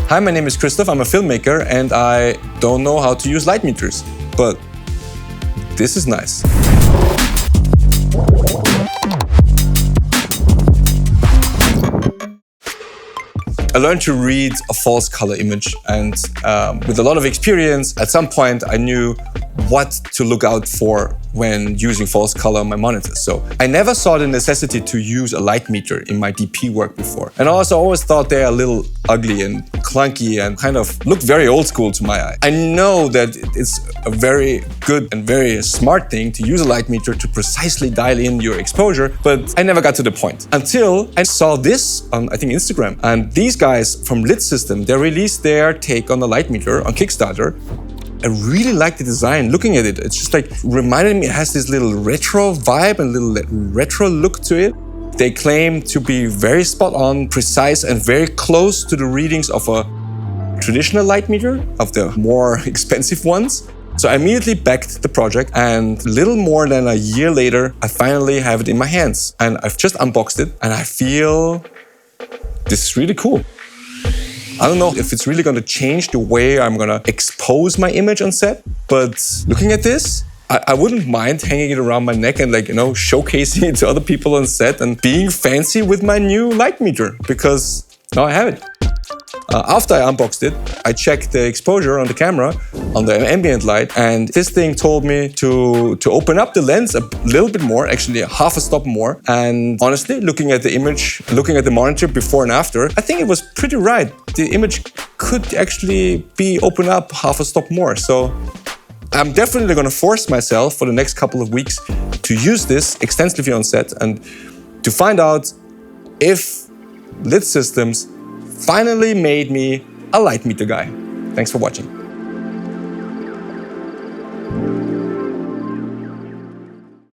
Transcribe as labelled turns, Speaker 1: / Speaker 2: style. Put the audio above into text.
Speaker 1: Hi, my name is Christoph. I'm a filmmaker and I don't know how to use light meters, but this is nice. I learned to read a false color image, and with a lot of experience, at some point I knew what to look out for when using false color on my monitors. So I never saw the necessity to use a light meter in my DP work before. And also I always thought they're a little ugly and clunky and kind of look very old school to my eye. I know that it's a very good and very smart thing to use a light meter to precisely dial in your exposure, but I never got to the point until I saw this on, I think, Instagram. And these guys from Lit System, they released their take on the light meter on Kickstarter. I really like the design. Looking at it, it's just like reminded me, it has this little retro vibe and little retro look to it. They claim to be very spot on, precise, and very close to the readings of a traditional light meter, of the more expensive ones. So I immediately backed the project, and a little more than a year later, I finally have it in my hands. And I've just unboxed it, and I feel this is really cool. I don't know if it's really going to change the way I'm going to expose my image on set, but looking at this, I wouldn't mind hanging it around my neck and, like, you know, showcasing it to other people on set and being fancy with my new light meter, because now I have it. After I unboxed it, I checked the exposure on the camera, on the ambient light, and this thing told me to open up the lens a little bit more, actually half a stop more. And honestly, looking at the image, looking at the monitor before and after, I think it was pretty right. The image could actually be opened up half a stop more. So I'm definitely going to force myself for the next couple of weeks to use this extensively on set and to find out if Lit Systems finally made me a light meter guy. Thanks for watching.